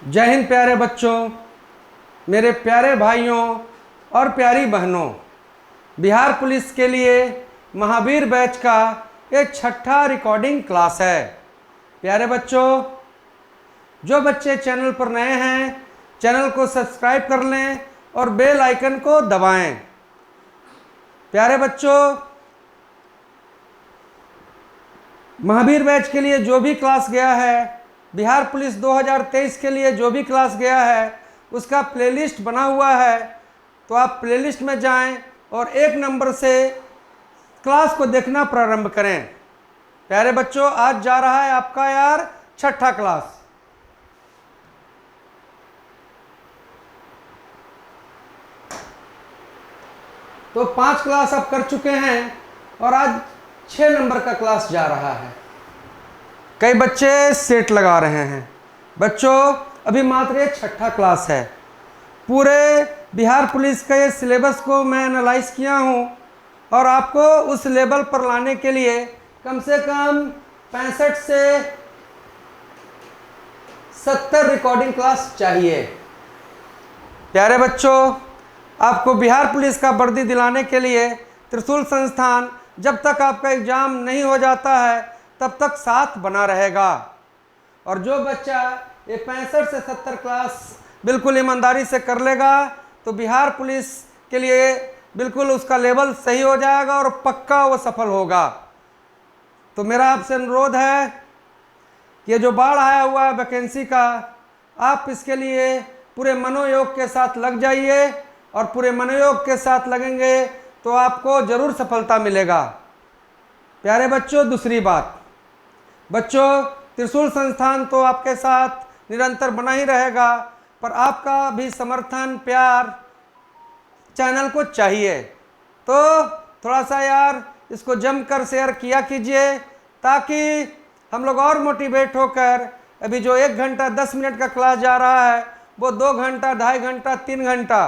जय हिंद प्यारे बच्चों, मेरे प्यारे भाइयों और प्यारी बहनों। बिहार पुलिस के लिए महावीर बैच का ये छठा रिकॉर्डिंग क्लास है। प्यारे बच्चों, जो बच्चे चैनल पर नए हैं चैनल को सब्सक्राइब कर लें और बेल आइकन को दबाएं। प्यारे बच्चों, महावीर बैच के लिए जो भी क्लास गया है, बिहार पुलिस 2023 के लिए जो भी क्लास गया है, उसका प्लेलिस्ट बना हुआ है। तो आप प्लेलिस्ट में जाएं और 1 नंबर से क्लास को देखना प्रारंभ करें। प्यारे बच्चों, आज जा रहा है आपका यार छठा क्लास। तो 5 क्लास आप कर चुके हैं और आज 6 नंबर का क्लास जा रहा है। कई बच्चे सेट लगा रहे हैं। बच्चों, अभी मात्र ये छठा क्लास है। पूरे बिहार पुलिस का ये सिलेबस को मैं एनालाइज किया हूँ और आपको उस लेवल पर लाने के लिए कम से कम 65 से 70 रिकॉर्डिंग क्लास चाहिए। प्यारे बच्चों, आपको बिहार पुलिस का वर्दी दिलाने के लिए त्रिशूल संस्थान जब तक आपका एग्जाम नहीं हो जाता है तब तक साथ बना रहेगा। और जो बच्चा ये 65 से 70 क्लास बिल्कुल ईमानदारी से कर लेगा तो बिहार पुलिस के लिए बिल्कुल उसका लेवल सही हो जाएगा और पक्का वो सफल होगा। तो मेरा आपसे अनुरोध है कि ये जो बाढ़ आया हुआ है वैकेंसी का, आप इसके लिए पूरे मनोयोग के साथ लग जाइए और पूरे मनोयोग के साथ लगेंगे तो आपको ज़रूर सफलता मिलेगा। प्यारे बच्चों, दूसरी बात, बच्चों त्रिशूल संस्थान तो आपके साथ निरंतर बना ही रहेगा, पर आपका भी समर्थन प्यार चैनल को चाहिए। तो थोड़ा सा यार इसको जमकर शेयर किया कीजिए ताकि हम लोग और मोटिवेट होकर अभी जो 1 घंटा 10 मिनट का क्लास जा रहा है वो 2 घंटा 2.5 घंटा 3 घंटा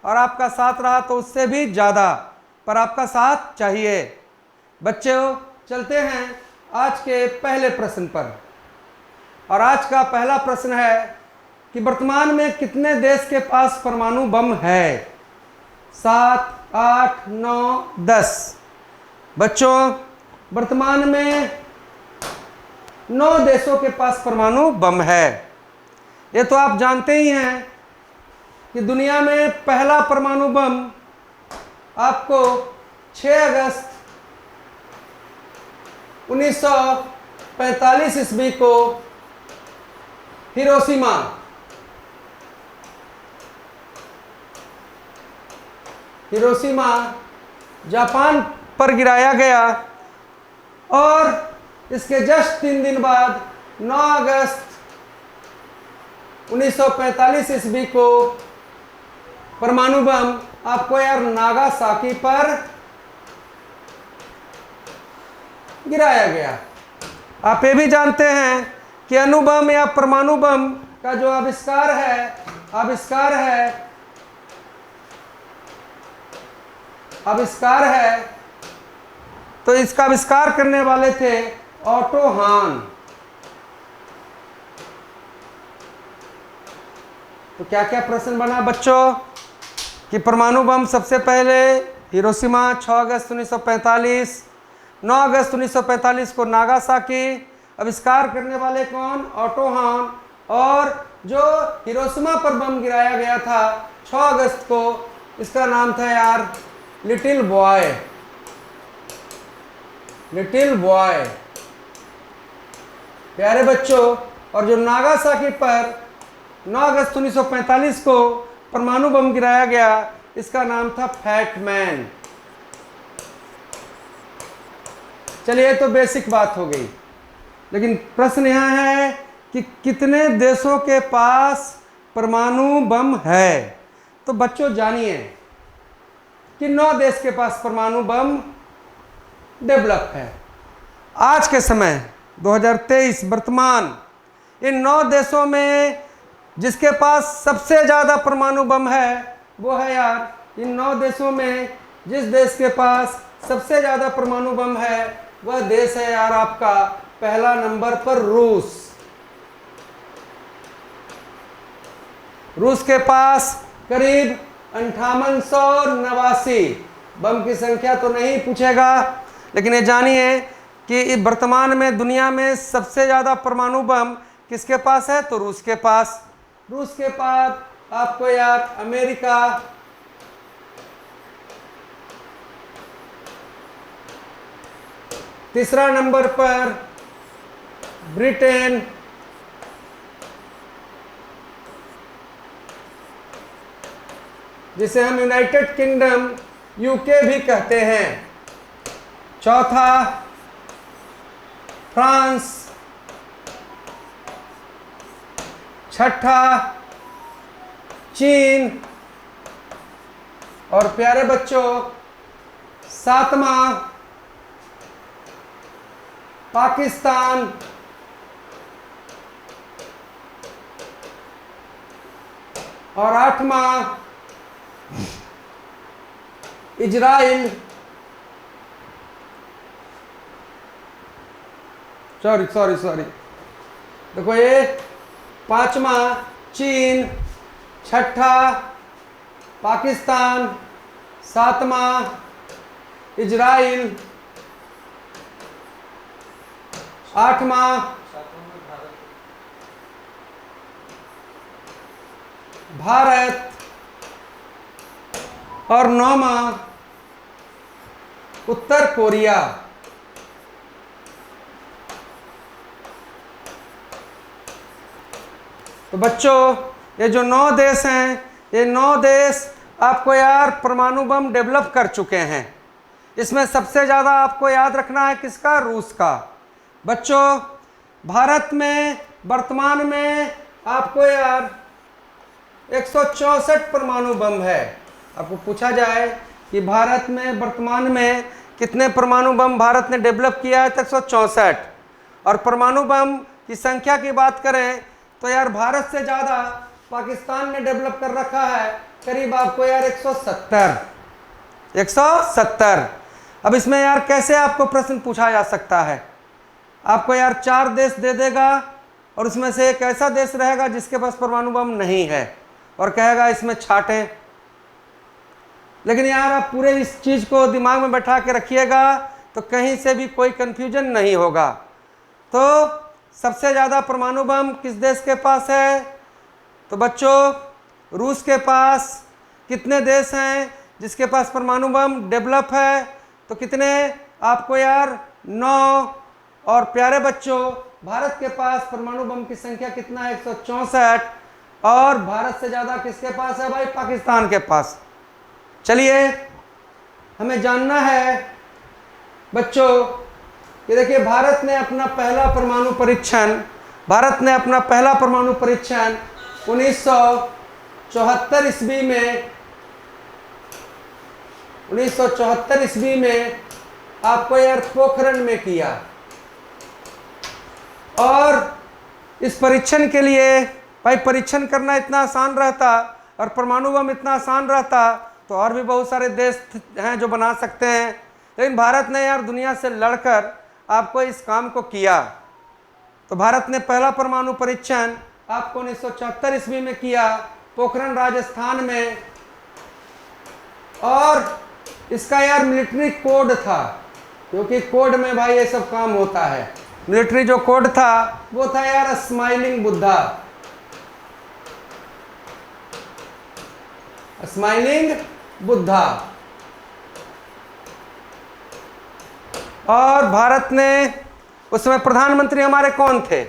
और आपका साथ रहा तो उससे भी ज़्यादा, पर आपका साथ चाहिए। बच्चों, चलते हैं आज के पहले प्रश्न पर। और आज का पहला प्रश्न है कि वर्तमान में कितने देश के पास परमाणु बम है? 7, 8, 9, 10। बच्चों, वर्तमान में 9 देशों के पास परमाणु बम है। ये तो आप जानते ही हैं कि दुनिया में पहला परमाणु बम आपको 6 अगस्त 1945 ईस्वी को हिरोशिमा जापान पर गिराया गया और इसके जस्ट 3 दिन बाद 9 अगस्त 1945 ईस्वी को परमाणु बम आपको यार नागासाकी पर गिराया गया। आप ये भी जानते हैं कि अणुबम या परमाणु बम का जो आविष्कार है तो इसका आविष्कार करने वाले थे ऑटो हान। तो क्या क्या प्रश्न बना बच्चों कि परमाणु बम सबसे पहले हिरोशिमा 6 अगस्त 1945, 9 अगस्त 1945 को नागासाकी, आविष्कार करने वाले कौन? ऑटो हान। और जो हिरोशिमा पर बम गिराया गया था 6 अगस्त को, इसका नाम था यार लिटिल बॉय। प्यारे बच्चों, और जो नागासाकी पर 9 अगस्त 1945 को परमाणु बम गिराया गया, इसका नाम था फैट मैन। चलिए, तो बेसिक बात हो गई, लेकिन प्रश्न यह है कि कितने देशों के पास परमाणु बम है? तो बच्चों जानिए कि 9 देश के पास परमाणु बम डेवलप है। आज के समय 2023 वर्तमान इन 9 देशों में जिसके पास सबसे ज़्यादा परमाणु बम है वो है यार, इन 9 देशों में जिस देश के पास सबसे ज़्यादा परमाणु बम है वह देश है यार आपका पहला नंबर पर रूस। रूस के पास करीब 5889 बम की संख्या तो नहीं पूछेगा, लेकिन ये जानिए कि वर्तमान में दुनिया में सबसे ज़्यादा परमाणु बम किसके पास है, तो रूस के पास। रूस के बाद आपको याद अमेरिका, तीसरा नंबर पर ब्रिटेन, जिसे हम यूनाइटेड किंगडम यूके भी कहते हैं, चौथा फ्रांस, छठा चीन, और प्यारे बच्चों सातवां पाकिस्तान, और आठवां इजराइल, सॉरी देखो ये पांचवा चीन, छठा पाकिस्तान, सातवां इजराइल, आठवां भारत, और नौवां उत्तर कोरिया। तो बच्चों ये जो 9 देश हैं, ये 9 देश आपको यार परमाणु बम डेवलप कर चुके हैं। इसमें सबसे ज़्यादा आपको याद रखना है किसका, रूस का। बच्चों भारत में वर्तमान में आपको यार 164 परमाणु बम है। आपको पूछा जाए कि भारत में वर्तमान में कितने परमाणु बम भारत ने डेवलप किया है, तो 164। और परमाणु बम की संख्या की बात करें तो यार भारत से ज़्यादा पाकिस्तान ने डेवलप कर रखा है, करीब आपको यार 170। अब इसमें यार कैसे आपको प्रश्न पूछा जा सकता है, आपको यार 4 देश दे देगा और उसमें से एक ऐसा देश रहेगा जिसके पास परमाणु बम नहीं है और कहेगा इसमें छाटें। लेकिन यार आप पूरे इस चीज़ को दिमाग में बैठा के रखिएगा तो कहीं से भी कोई कन्फ्यूजन नहीं होगा। तो सबसे ज़्यादा परमाणु बम किस देश के पास है, तो बच्चों रूस के पास। कितने देश हैं जिसके पास परमाणु बम डेवलप है, तो कितने आपको यार 9। और प्यारे बच्चों भारत के पास परमाणु बम की संख्या कितना है, 164। और भारत से ज़्यादा किसके पास है भाई, पाकिस्तान के पास। चलिए हमें जानना है बच्चों कि देखिए भारत ने अपना पहला परमाणु परीक्षण 1974 ईस्वी में 1974 ईस्वी में आपको यार पोखरण में किया। और इस परीक्षण के लिए भाई परीक्षण करना इतना आसान रहता और परमाणु बम इतना आसान रहता तो और भी बहुत सारे देश हैं जो बना सकते हैं, लेकिन भारत ने यार दुनिया से लड़कर आपको इस काम को किया। तो भारत ने पहला परमाणु परीक्षण आपको 1974 ईस्वी में किया पोखरण राजस्थान में। और इसका यार मिलिट्री कोड था, क्योंकि कोड में भाई ये सब काम होता है। मिलिट्री जो कोड था वो था यार स्माइलिंग बुद्धा। और भारत ने उस समय प्रधानमंत्री हमारे कौन थे,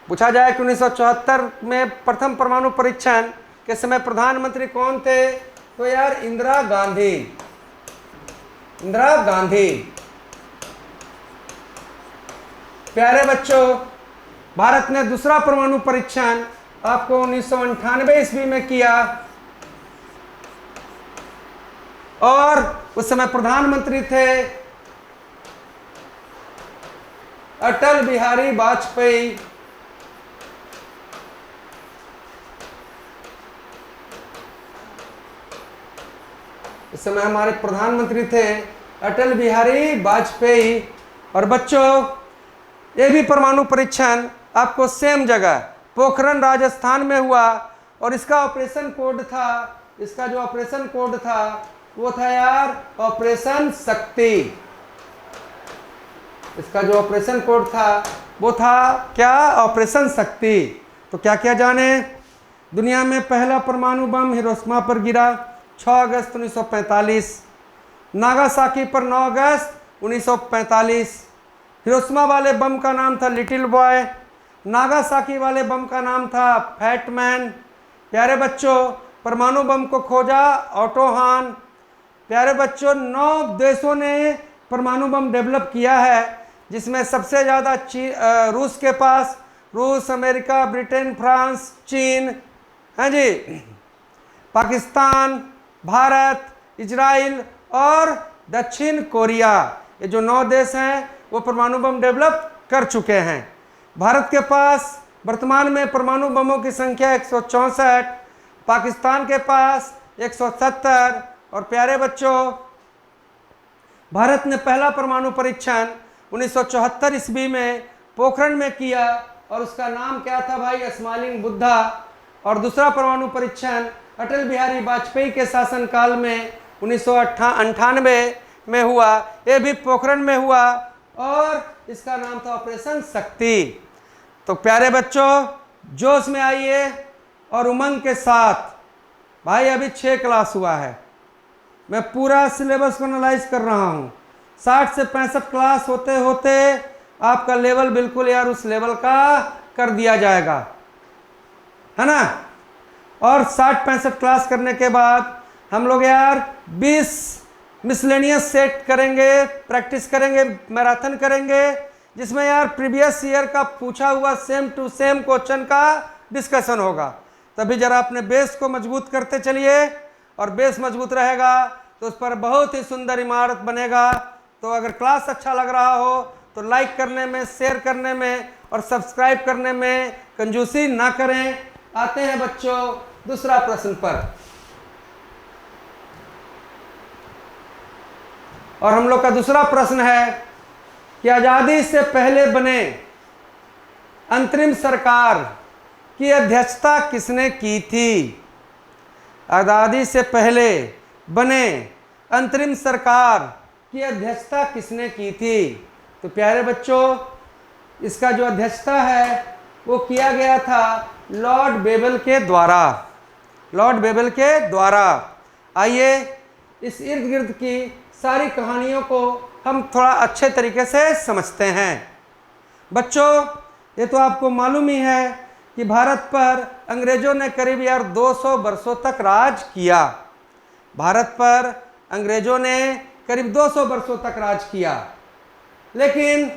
पूछा जाए कि 1974 में प्रथम परमाणु परीक्षण के समय प्रधानमंत्री कौन थे, तो यार इंदिरा गांधी। प्यारे बच्चों भारत ने दूसरा परमाणु परीक्षण आपको 1998 ईस्वी में किया और उस समय प्रधानमंत्री थे अटल बिहारी वाजपेयी। उस समय हमारे प्रधानमंत्री थे अटल बिहारी वाजपेयी। और बच्चों ये भी परमाणु परीक्षण आपको सेम जगह पोखरण राजस्थान में हुआ और इसका ऑपरेशन कोड था, इसका जो ऑपरेशन कोड था वो था यार ऑपरेशन शक्ति। इसका जो ऑपरेशन कोड था वो था क्या? ऑपरेशन शक्ति। तो क्या क्या जाने? दुनिया में पहला परमाणु बम हिरोशिमा पर गिरा 6 अगस्त 1945, नागासाकी पर 9 अगस्त 1945। हिरोशिमा वाले बम का नाम था लिटिल बॉय, नागासाकी वाले बम का नाम था फैट मैन। प्यारे बच्चों, परमाणु बम को खोजा ऑटो हान। प्यारे बच्चों, 9 देशों ने परमाणु बम डेवलप किया है, जिसमें सबसे ज़्यादा रूस के पास, रूस, अमेरिका, ब्रिटेन, फ्रांस, चीन, हैं जी, पाकिस्तान, भारत, इजराइल और दक्षिण कोरिया। ये जो 9 देश हैं वो परमाणु बम डेवलप कर चुके हैं। भारत के पास वर्तमान में परमाणु बमों की संख्या 164, पाकिस्तान के पास 170। और प्यारे बच्चों, भारत ने पहला परमाणु परीक्षण 1974 ईस्वी में पोखरण में किया और उसका नाम क्या था भाई? स्माइलिंग बुद्धा। और दूसरा परमाणु परीक्षण अटल बिहारी वाजपेयी के शासनकाल में 1998 में हुआ, ये भी पोखरण में हुआ और इसका नाम था ऑपरेशन शक्ति। तो प्यारे बच्चों, जोश में आइए और उमंग के साथ। भाई अभी 6 क्लास हुआ है, मैं पूरा सिलेबस को एनालाइज कर रहा हूँ। 60 से 65 क्लास होते होते आपका लेवल बिल्कुल यार उस लेवल का कर दिया जाएगा, है ना। और 60-65 क्लास करने के बाद हम लोग यार 20 मिसलेनियस सेट करेंगे, प्रैक्टिस करेंगे, मैराथन करेंगे, जिसमें यार प्रीवियस ईयर का पूछा हुआ सेम टू सेम क्वेश्चन का डिस्कशन होगा। तभी जरा अपने बेस को मजबूत करते चलिए, और बेस मजबूत रहेगा तो उस पर बहुत ही सुंदर इमारत बनेगा। तो अगर क्लास अच्छा लग रहा हो तो लाइक करने में, शेयर करने में और सब्सक्राइब करने में कंजूसी ना करें। आते हैं बच्चों दूसरा प्रश्न पर। और हम लोग का दूसरा प्रश्न है कि आज़ादी से पहले बने अंतरिम सरकार की अध्यक्षता किसने की थी? आज़ादी से पहले बने अंतरिम सरकार की अध्यक्षता किसने की थी? तो प्यारे बच्चों, इसका जो अध्यक्षता है वो किया गया था लॉर्ड बेबल के द्वारा। लॉर्ड बेबल के द्वारा। आइए इस इर्द गिर्द की सारी कहानियों को हम थोड़ा अच्छे तरीके से समझते हैं। बच्चों, ये तो आपको मालूम ही है कि भारत पर अंग्रेजों ने करीब यार 200 वर्षों तक राज किया। भारत पर अंग्रेजों ने करीब 200 वर्षों तक राज किया, लेकिन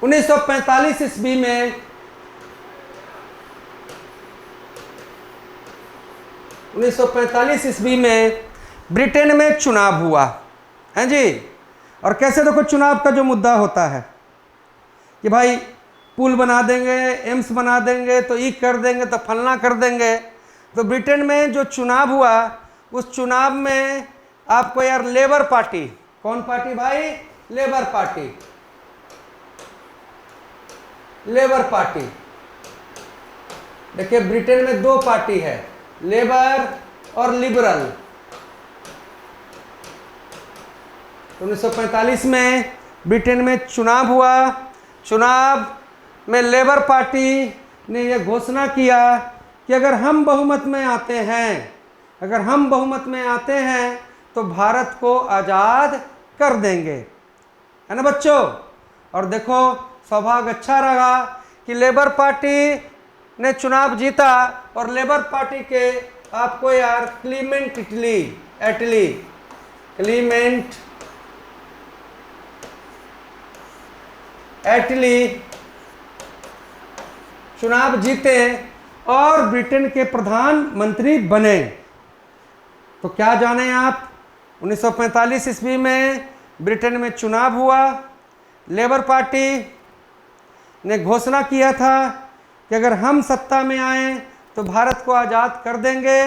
1945 ईस्वी में 1945 ईस्वी में ब्रिटेन में चुनाव हुआ, हैं जी। और कैसे देखो, चुनाव का जो मुद्दा होता है कि भाई पुल बना देंगे, एम्स बना देंगे, तो ई कर देंगे, तो फलना कर देंगे। तो ब्रिटेन में जो चुनाव हुआ, उस चुनाव में आपको यार लेबर पार्टी, कौन पार्टी भाई? Labour party. Labour party. देखिए, ब्रिटेन में 2 पार्टी है, लेबर और लिबरल। 1945 में ब्रिटेन में चुनाव हुआ। चुनाव में लेबर पार्टी ने यह घोषणा किया कि अगर हम बहुमत में आते हैं, अगर हम बहुमत में आते हैं तो भारत को आज़ाद कर देंगे, है ना बच्चों। और देखो, सौभाग्य अच्छा रहा कि लेबर पार्टी ने चुनाव जीता, और लेबर पार्टी के आपको यार क्लीमेंट एटली चुनाव जीते और ब्रिटेन के प्रधानमंत्री बने। तो क्या जाने आप, 1945 ईस्वी में ब्रिटेन में चुनाव हुआ। लेबर पार्टी ने घोषणा किया था कि अगर हम सत्ता में आए तो भारत को आज़ाद कर देंगे,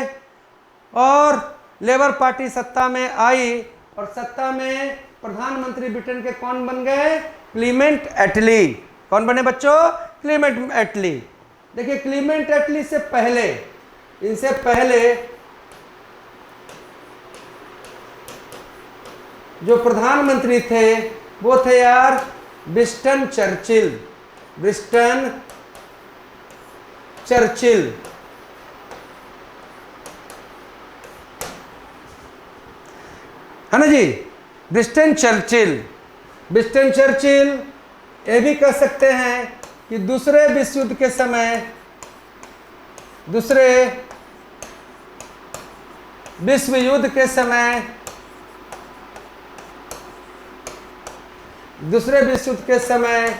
और लेबर पार्टी सत्ता में आई, और सत्ता में प्रधानमंत्री ब्रिटेन के कौन बन गए? क्लीमेंट एटली। कौन बने बच्चों? क्लीमेंट एटली। देखिए क्लीमेंट एटली से पहले, इनसे पहले जो प्रधानमंत्री थे वो थे यार विंस्टन चर्चिल, विंस्टन चर्चिल। है ना जी, विंस्टन चर्चिल। विंस्टन चर्चिल ये भी कह सकते हैं कि दूसरे विश्व युद्ध के समय, दूसरे विश्व युद्ध के समय, दूसरे विश्व युद्ध के समय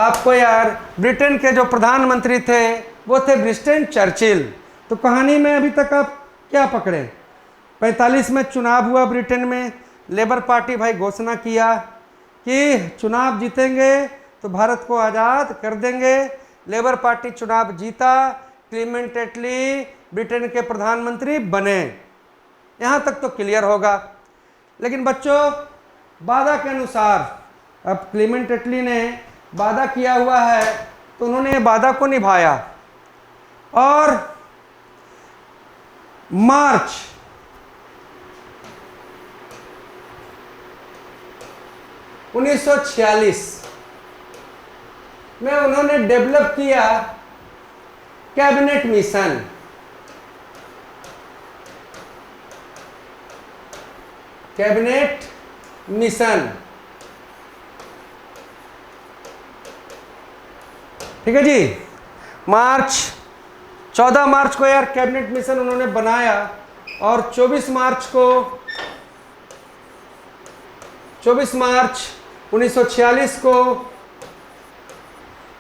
आपको यार ब्रिटेन के जो प्रधानमंत्री थे वो थे विंस्टन चर्चिल। तो कहानी में अभी तक आप क्या पकड़े, 45 में चुनाव हुआ ब्रिटेन में, लेबर पार्टी भाई घोषणा किया कि चुनाव जीतेंगे तो भारत को आज़ाद कर देंगे। लेबर पार्टी चुनाव जीता, क्लीमेंट एटली ब्रिटेन के प्रधानमंत्री बने। यहाँ तक तो क्लियर होगा। लेकिन बच्चों वादा के अनुसार अब क्लीमेंट एटली ने वादा किया हुआ है तो उन्होंने वादा को निभाया और मार्च 1946 में उन्होंने डेवलप किया कैबिनेट मिशन। कैबिनेट मिशन, ठीक है जी। 14 मार्च को यार कैबिनेट मिशन उन्होंने बनाया और 24 मार्च 1946 को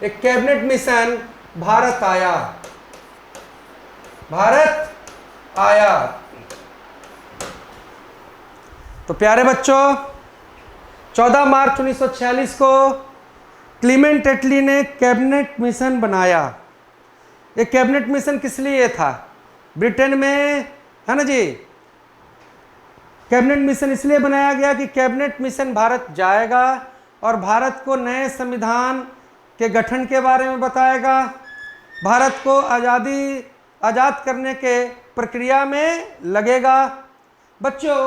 एक कैबिनेट मिशन भारत आया, भारत आया। तो प्यारे बच्चों 14 मार्च 1946 को क्लीमेंट एटली ने कैबिनेट मिशन बनाया। ये कैबिनेट मिशन किस लिए था? ब्रिटेन में, है ना जी, कैबिनेट मिशन इसलिए बनाया गया कि कैबिनेट मिशन भारत जाएगा और भारत को नए संविधान के गठन के बारे में बताएगा, भारत को आज़ाद करने के प्रक्रिया में लगेगा। बच्चों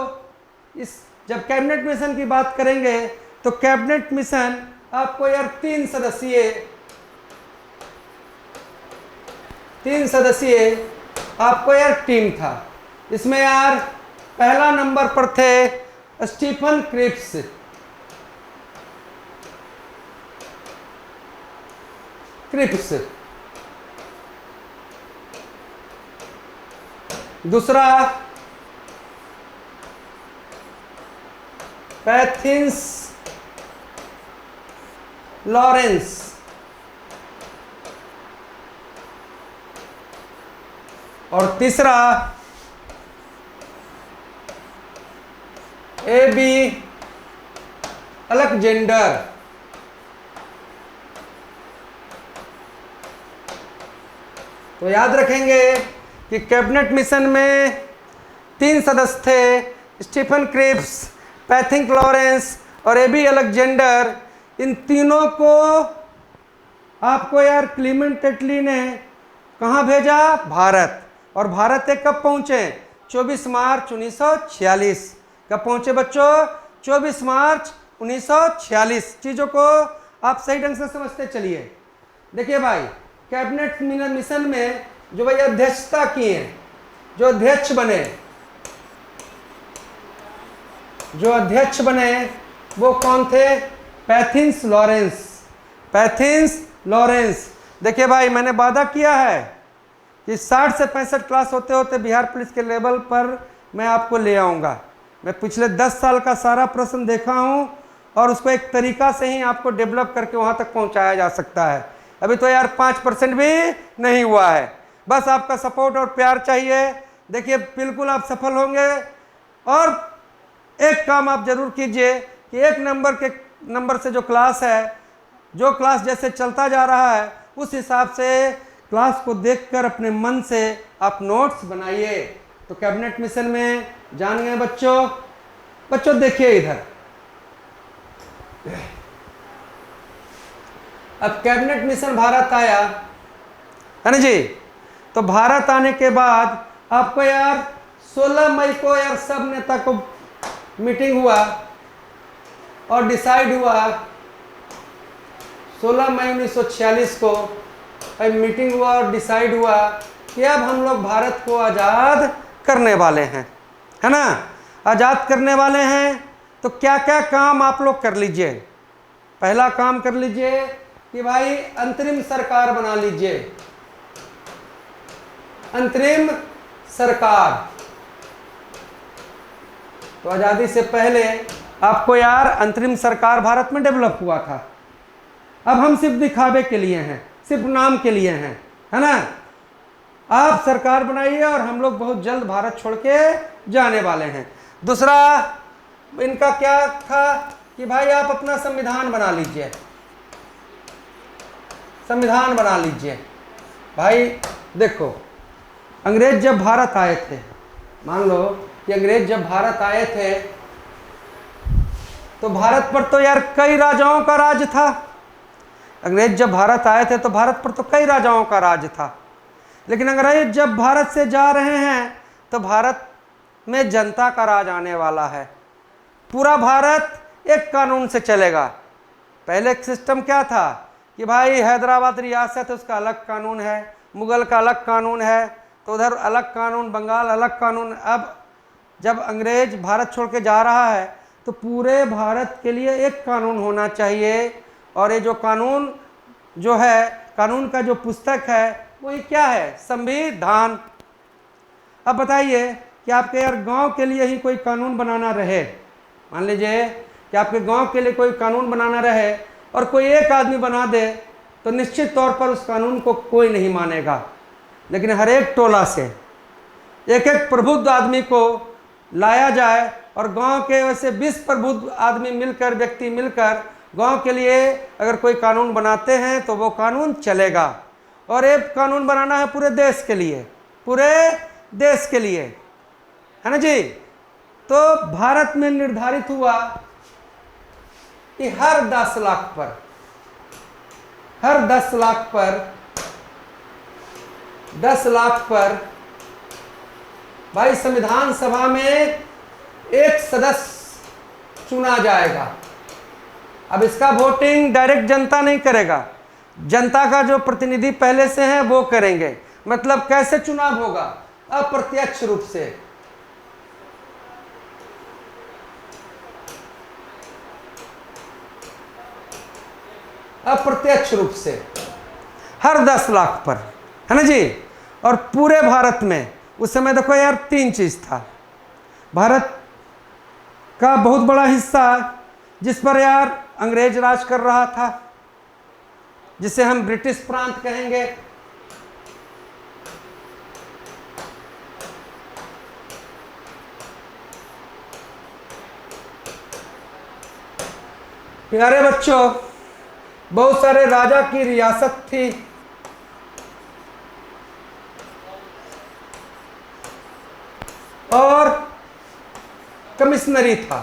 जब कैबिनेट मिशन की बात करेंगे तो कैबिनेट मिशन आपको यार 3 सदस्यीय आपको यार टीम था। इसमें यार पहला नंबर पर थे स्टीफन क्रिप्स, दूसरा पैथिंस लॉरेंस, और तीसरा एबी अलेक्जेंडर। तो याद रखेंगे कि कैबिनेट मिशन में 3 सदस्य थे, स्टीफन क्रिप्स, पैथिंस लॉरेंस और एबी अलेक्जेंडर। इन तीनों को आपको यार क्लीमेंट एटली ने कहाँ भेजा? भारत। और भारत तक कब पहुँचे? 24 मार्च 1946। कब पहुँचे बच्चों? 24 मार्च 1946। चीज़ों को आप सही ढंग से समझते चलिए। देखिए भाई कैबिनेट मिशन में जो भाई अध्यक्षता किए, जो अध्यक्ष बने वो कौन थे? पैथिंस लॉरेंस। देखिए भाई मैंने वादा किया है कि 60 से 65 क्लास होते होते बिहार पुलिस के लेवल पर मैं आपको ले आऊँगा। मैं पिछले 10 साल का सारा प्रश्न देखा हूँ और उसको एक तरीका से ही आपको डेवलप करके वहाँ तक पहुँचाया जा सकता है। अभी तो यार 5% भी नहीं हुआ है। बस आपका सपोर्ट और प्यार चाहिए। देखिए बिल्कुल आप सफल होंगे। और एक काम आप जरूर कीजिए कि 1 नंबर से जो क्लास है, जो क्लास जैसे चलता जा रहा है उस हिसाब से क्लास को देखकर अपने मन से आप नोट्स बनाइए। तो कैबिनेट मिशन में जान गए बच्चों देखिए इधर। अब कैबिनेट मिशन भारत आया है ना जी। तो भारत आने के बाद आपको यार 16 मई को यार सब नेता को मीटिंग हुआ और डिसाइड हुआ, 16 मई 1946 को मीटिंग हुआ और डिसाइड हुआ कि अब हम लोग भारत को आज़ाद करने वाले हैं, है ना। आज़ाद करने वाले हैं तो क्या क्या काम आप लोग कर लीजिए। पहला काम कर लीजिए कि भाई अंतरिम सरकार बना लीजिए। अंतरिम सरकार, तो आज़ादी से पहले आपको यार अंतरिम सरकार भारत में डेवलप हुआ था। अब हम सिर्फ दिखावे के लिए हैं, सिर्फ नाम के लिए हैं, है ना। आप सरकार बनाइए और हम लोग बहुत जल्द भारत छोड़ के जाने वाले हैं। दूसरा इनका क्या था कि भाई आप अपना संविधान बना लीजिए, संविधान बना लीजिए। भाई देखो, अंग्रेज जब भारत आए थे, मान लो कि अंग्रेज जब भारत आए थे तो भारत पर तो यार कई राजाओं का राज था। अंग्रेज जब भारत आए थे तो भारत पर तो कई राजाओं का राज था। लेकिन अंग्रेज जब भारत से जा रहे हैं तो भारत में जनता का राज आने वाला है। पूरा भारत एक कानून से चलेगा। पहले सिस्टम क्या था कि भाई हैदराबाद रियासत है, उसका अलग कानून है, मुगल का अलग कानून है, तो उधर अलग कानून, बंगाल अलग कानून। अब जब अंग्रेज भारत छोड़ के जा रहा है तो पूरे भारत के लिए एक कानून होना चाहिए। और ये जो कानून जो है, कानून का जो पुस्तक है वो ये क्या है? संविधान। अब बताइए कि आपके यार गांव के लिए ही कोई कानून बनाना रहे, मान लीजिए कि आपके गांव के लिए कोई कानून बनाना रहे और कोई एक आदमी बना दे तो निश्चित तौर पर उस कानून को कोई नहीं मानेगा। लेकिन हर एक टोला से एक एक प्रबुद्ध आदमी को लाया जाए और गांव के वैसे 20 प्रबुद्ध आदमी मिलकर, व्यक्ति मिलकर गांव के लिए अगर कोई कानून बनाते हैं तो वो कानून चलेगा। और एक कानून बनाना है पूरे देश के लिए, पूरे देश के लिए, है ना जी। तो भारत में निर्धारित हुआ कि हर 10 लाख पर, हर 10 लाख पर, 10 लाख पर भाई संविधान सभा में एक सदस्य चुना जाएगा। अब इसका वोटिंग डायरेक्ट जनता नहीं करेगा, जनता का जो प्रतिनिधि पहले से हैं वो करेंगे। मतलब कैसे चुनाव होगा? अप्रत्यक्ष रूप से। अप्रत्यक्ष रूप से हर 10 लाख पर, है ना जी। और पूरे भारत में उस समय देखो यार 3 चीज था। भारत का बहुत बड़ा हिस्सा जिस पर यार अंग्रेज राज कर रहा था, जिसे हम ब्रिटिश प्रांत कहेंगे। प्यारे बच्चों, बहुत सारे राजा की रियासत थी। और कमिश्नरी था।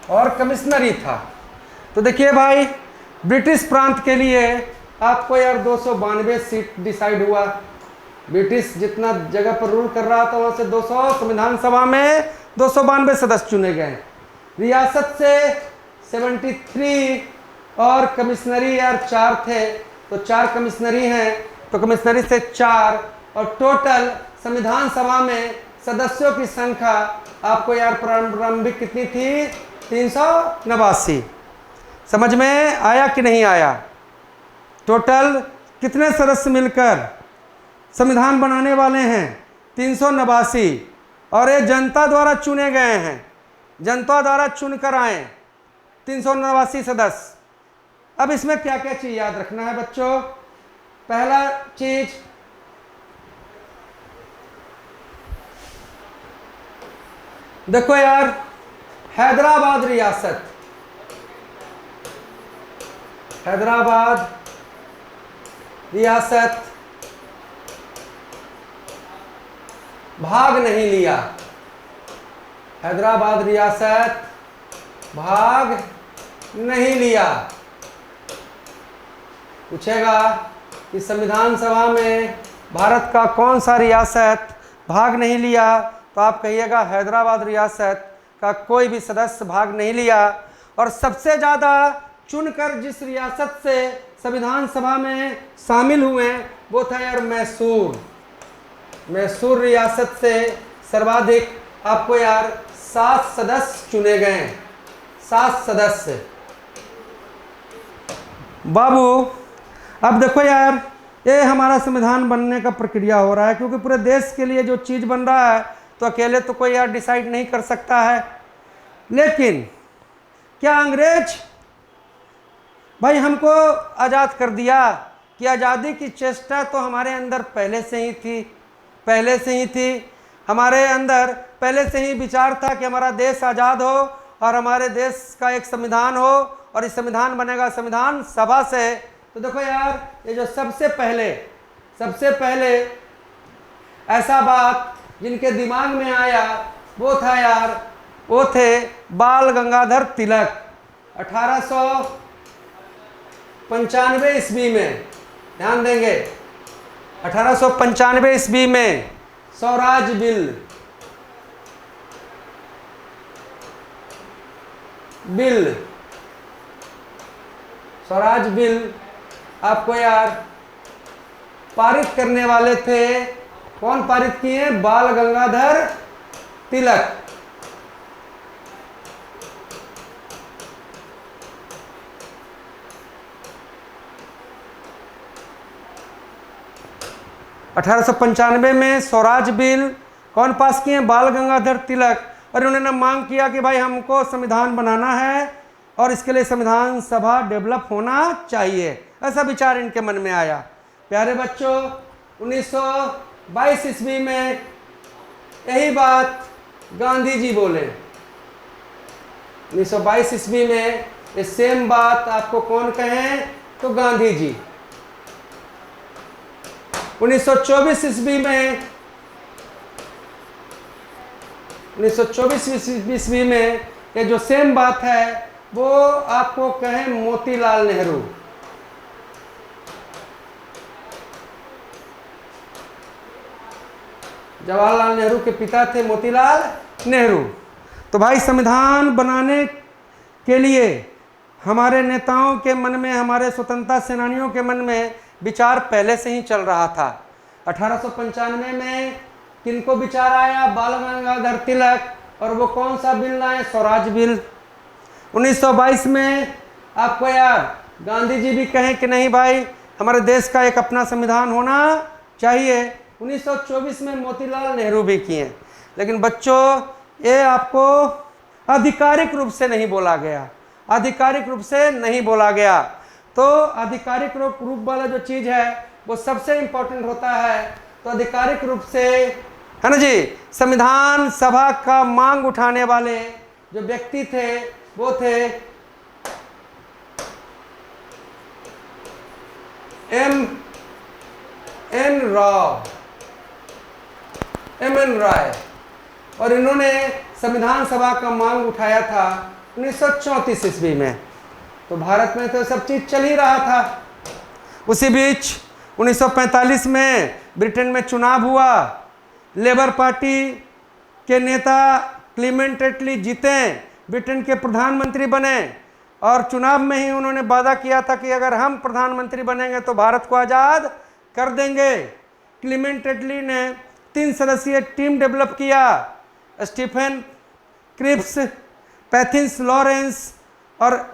और कमिश्नरी था। तो देखिए भाई, ब्रिटिश प्रांत के लिए आपको यार 292 सीट डिसाइड हुआ। ब्रिटिश जितना जगह पर रूल कर रहा था वहां से 200, संविधान सभा में 292 सदस्य चुने गए। रियासत से 73 और कमिश्नरी यार 4 थे, तो 4 कमिश्नरी हैं, तो कमिश्नरी से 4 और टोटल संविधान सभा में सदस्यों की संख्या आपको यार प्रारंभिक कितनी थी? 389। समझ में आया कि नहीं आया? टोटल कितने सदस्य मिलकर संविधान बनाने वाले हैं? 389। और ये जनता द्वारा चुने गए हैं, जनता द्वारा चुनकर आए 389 सदस्य। अब इसमें क्या क्या चीज याद रखना है बच्चों? पहला चीज, देखो यार, हैदराबाद रियासत, हैदराबाद रियासत भाग नहीं लिया। हैदराबाद रियासत भाग नहीं लिया। पूछेगा कि संविधान सभा में भारत का कौन सा रियासत भाग नहीं लिया, तो आप कहिएगा हैदराबाद रियासत का कोई भी सदस्य भाग नहीं लिया। और सबसे ज़्यादा चुनकर जिस रियासत से संविधान सभा में शामिल हुए वो था यार मैसूर। मैसूर रियासत से सर्वाधिक आपको यार 7 सदस्य चुने गए, 7 सदस्य। बाबू अब देखो यार, ये हमारा संविधान बनने का प्रक्रिया हो रहा है, क्योंकि पूरे देश के लिए जो चीज़ बन रहा है तो अकेले तो कोई यार डिसाइड नहीं कर सकता है। लेकिन क्या अंग्रेज भाई हमको आज़ाद कर दिया? कि आज़ादी की चेष्टा तो हमारे अंदर पहले से ही थी, पहले से ही थी। हमारे अंदर पहले से ही विचार था कि हमारा देश आज़ाद हो और हमारे देश का एक संविधान हो, और इस संविधान बनेगा संविधान सभा से। तो देखो यार, ये जो सबसे पहले ऐसा बात जिनके दिमाग में आया वो था यार, वो थे बाल गंगाधर तिलक। 1895 ईस्वी में, ध्यान देंगे, 1895 ईस्वी में स्वराज बिल आपको यार पारित करने वाले थे। कौन पारित किए? बाल गंगाधर तिलक। (1895) में स्वराज बिल कौन पास किए? बाल गंगाधर तिलक। और उन्होंने मांग किया कि भाई हमको संविधान बनाना है और इसके लिए संविधान सभा डेवलप होना चाहिए, ऐसा विचार इनके मन में आया। प्यारे बच्चों, 1922 ईस्वी में यही बात गांधी जी बोले। 1922 ईस्वी में ये सेम बात आपको कौन कहें? तो गांधी जी। 1924 ईस्वी में 1924 ईस्वी में ये जो सेम बात है वो आपको कहें मोतीलाल नेहरू। जवाहरलाल नेहरू के पिता थे मोतीलाल नेहरू। तो भाई संविधान बनाने के लिए हमारे नेताओं के मन में, हमारे स्वतंत्रता सेनानियों के मन में विचार पहले से ही चल रहा था। 1895 में किनको विचार आया? बाल गंगाधर तिलक। और वो कौन सा बिल लाए? स्वराज बिल। 1922 में आपको यार गांधी जी भी कहें कि नहीं भाई हमारे देश का एक अपना संविधान होना चाहिए। 1924 में मोतीलाल नेहरू भी किए। लेकिन बच्चों, ये आपको आधिकारिक रूप से नहीं बोला गया, आधिकारिक रूप से नहीं बोला गया। तो आधिकारिक रूप वाला जो चीज़ है वो सबसे इम्पोर्टेंट होता है। तो आधिकारिक रूप से, है ना जी, संविधान सभा का मांग उठाने वाले जो व्यक्ति थे वो थे एम एन राय। और इन्होंने संविधान सभा का मांग उठाया था 1934 ईस्वी में। तो भारत में तो सब चीज़ चल ही रहा था। उसी बीच 1945 में ब्रिटेन में चुनाव हुआ। लेबर पार्टी के नेता क्लीमेंट एटली जीते, ब्रिटेन के प्रधानमंत्री बने। और चुनाव में ही उन्होंने वादा किया था कि अगर हम प्रधानमंत्री बनेंगे तो भारत को आज़ाद कर देंगे। क्लीमेंट एटली ने 3 सदस्यीय टीम डेवलप किया। स्टीफन क्रिप्स, पैथिंस लॉरेंस और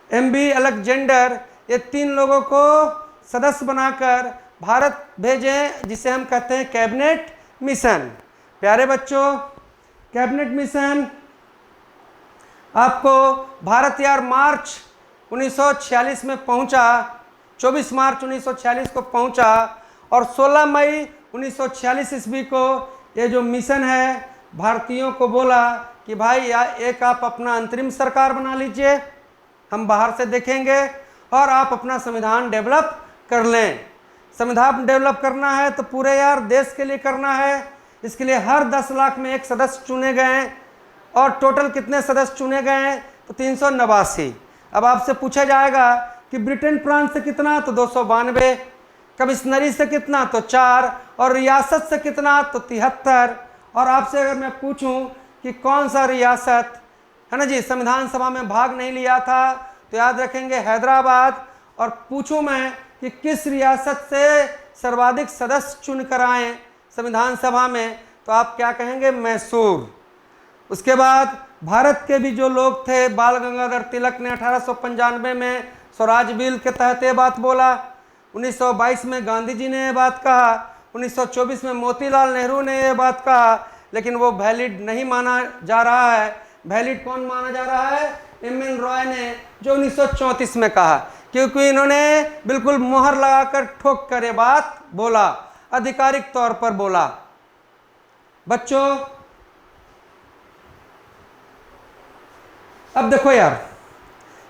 एमबी अलेक्जेंडर, ये 3 लोगों को सदस्य बनाकर भारत भेजें, जिसे हम कहते हैं कैबिनेट मिशन। प्यारे बच्चों, कैबिनेट मिशन आपको भारत यार मार्च 1946 में पहुंचा, 24 मार्च 1946 को पहुंचा। और 16 मई 1946 ईस्वी को ये जो मिशन है भारतीयों को बोला कि भाई यार एक आप अपना अंतरिम सरकार बना लीजिए, हम बाहर से देखेंगे, और आप अपना संविधान डेवलप कर लें। संविधान डेवलप करना है तो पूरे यार देश के लिए करना है। इसके लिए हर 10 लाख में एक सदस्य चुने गए। और टोटल कितने सदस्य चुने गए हैं, तो 389। अब आपसे पूछा जाएगा कि ब्रिटेन प्रांत से कितना, तो 292, कमिश्नरी से कितना, तो 4, और रियासत से कितना, तो 73। और आपसे अगर मैं पूछूं कि कौन सा रियासत है ना जी संविधान सभा में भाग नहीं लिया था, तो याद रखेंगे हैदराबाद। और पूछूं मैं कि किस रियासत से सर्वाधिक सदस्य चुन कर आए संविधान सभा में, तो आप क्या कहेंगे, मैसूर। उसके बाद भारत के भी जो लोग थे, बाल गंगाधर तिलक ने 1895 में स्वराज बिल के तहत ये बात बोला, 1922 में गांधी जी ने ये बात कहा, 1924 में मोतीलाल नेहरू ने ये बात कहा, लेकिन वो वैलिड नहीं माना जा रहा है। वैलिड कौन माना जा रहा है, एम.एन. रॉय ने, जो 1934 में कहा, क्योंकि इन्होंने बिल्कुल मोहर लगाकर ठोक कर ये बात बोला, आधिकारिक तौर पर बोला। बच्चों अब देखो यार,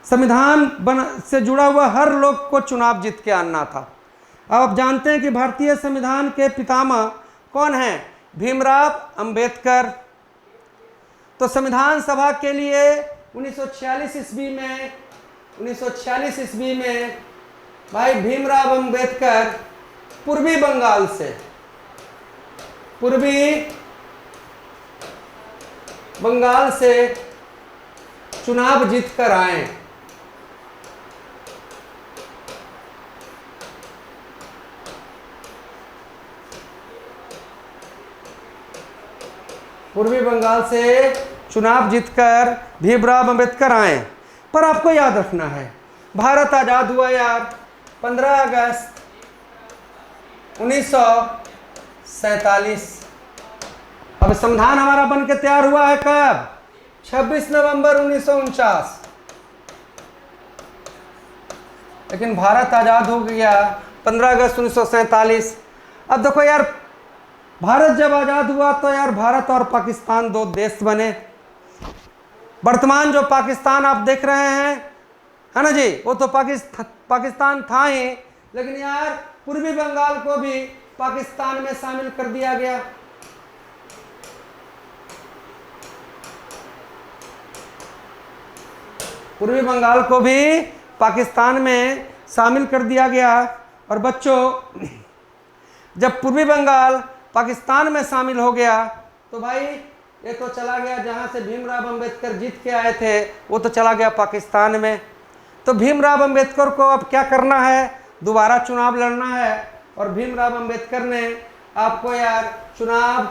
संविधान से जुड़ा हुआ हर लोग को चुनाव जीत के आना था। अब आप जानते हैं कि भारतीय संविधान के पितामह कौन हैं, भीमराव अंबेडकर। तो संविधान सभा के लिए 1946 ईस्वी में भाई भीमराव अंबेडकर पूर्वी बंगाल से चुनाव जीत कर आए। पूर्वी बंगाल से चुनाव जीतकर भीमराव अंबेडकर आए। पर आपको याद रखना है, भारत आज़ाद हुआ यार 15 अगस्त 1947। अब संविधान हमारा बन के तैयार हुआ है कब, 26 नवंबर 1949। लेकिन भारत आज़ाद हो गया 15 अगस्त 1947। अब देखो यार, भारत जब आज़ाद हुआ तो यार भारत और पाकिस्तान दो देश बने। वर्तमान जो पाकिस्तान आप देख रहे हैं है ना जी, वो तो पाकिस्तान था ही, लेकिन यार पूर्वी बंगाल को भी पाकिस्तान में शामिल कर दिया गया। पूर्वी बंगाल को भी पाकिस्तान में शामिल कर दिया गया। और बच्चों, जब पूर्वी बंगाल पाकिस्तान में शामिल हो गया तो भाई ये तो चला गया, जहाँ से भीमराव अंबेडकर जीत के आए थे वो तो चला गया पाकिस्तान में। तो भीमराव अंबेडकर को अब क्या करना है, दोबारा चुनाव लड़ना है। और भीमराव अंबेडकर ने आपको यार चुनाव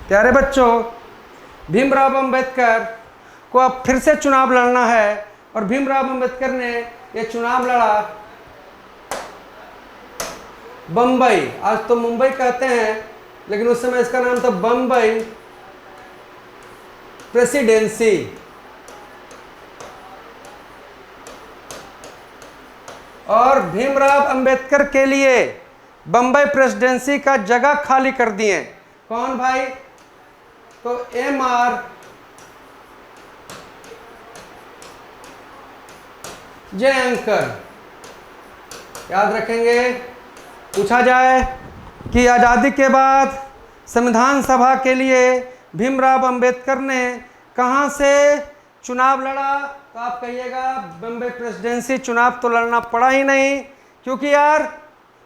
प्यारे बच्चों, भीमराव अंबेडकर को अब फिर से चुनाव लड़ना है। और भीमराव अंबेडकर ने ये चुनाव लड़ा बम्बई, आज तो मुंबई कहते हैं, लेकिन उस समय इसका नाम था बम्बई प्रेसिडेंसी। और भीमराव अंबेडकर के लिए बम्बई प्रेसिडेंसी का जगह खाली कर दिए। कौन भाई, तो M.R. जयंकर। याद रखेंगे, पूछा जाए कि आज़ादी के बाद संविधान सभा के लिए भीमराव अंबेडकर ने कहाँ से चुनाव लड़ा, तो आप कहिएगा बम्बई प्रेसिडेंसी। चुनाव तो लड़ना पड़ा ही नहीं, क्योंकि यार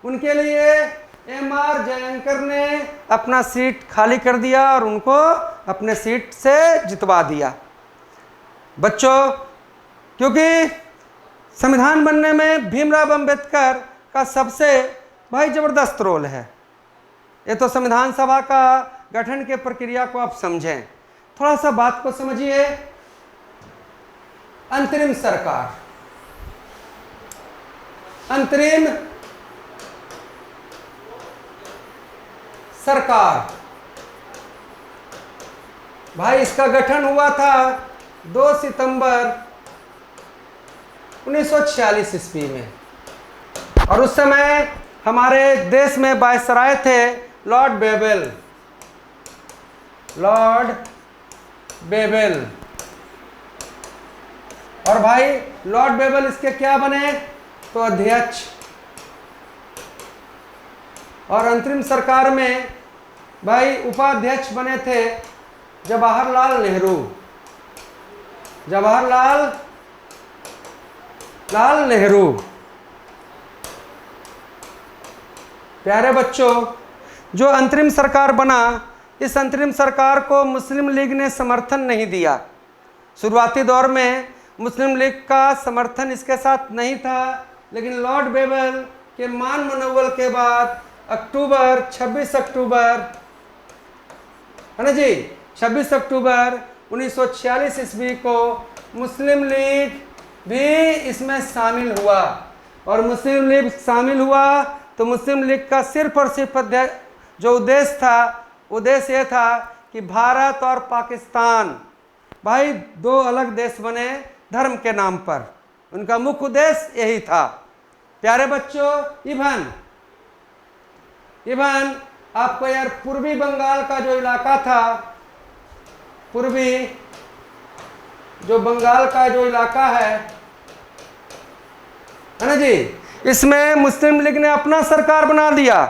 उनके लिए M.R. जयंकर ने अपना सीट खाली कर दिया और उनको अपने सीट से जितवा दिया। बच्चों, क्योंकि संविधान बनने में भीमराव अंबेडकर का सबसे भाई ज़बरदस्त रोल है। ये तो संविधान सभा का गठन के प्रक्रिया को आप समझें, थोड़ा सा बात को समझिए। अंतरिम सरकार, अंतरिम सरकार। भाई इसका गठन हुआ था 2 सितंबर 1946 ईस्वी में, और उस समय हमारे देश में वायसराय थे लॉर्ड बेबल, लॉर्ड बेबल। और भाई लॉर्ड बेबल इसके क्या बने, तो अध्यक्ष। और अंतरिम सरकार में भाई उपाध्यक्ष बने थे जवाहरलाल नेहरू, जवाहरलाल नेहरू। प्यारे बच्चों, जो अंतरिम सरकार बना, इस अंतरिम सरकार को मुस्लिम लीग ने समर्थन नहीं दिया। शुरुआती दौर में मुस्लिम लीग का समर्थन इसके साथ नहीं था, लेकिन लॉर्ड बेबल के मान मनोवल के बाद 26 अक्टूबर है ना जी, 26 अक्टूबर 1946 ईस्वी को मुस्लिम लीग भी इसमें शामिल हुआ। और मुस्लिम लीग शामिल हुआ तो मुस्लिम लीग का सिर्फ और सिर्फ जो उद्देश्य ये था कि भारत और पाकिस्तान भाई 2 अलग देश बने धर्म के नाम पर। उनका मुख्य उद्देश्य यही था। प्यारे बच्चों, इवन आपको यार पूर्वी बंगाल का जो इलाका था, पूर्वी जो बंगाल का जो इलाका है ना जी, इसमें मुस्लिम लीग ने अपना सरकार बना दिया।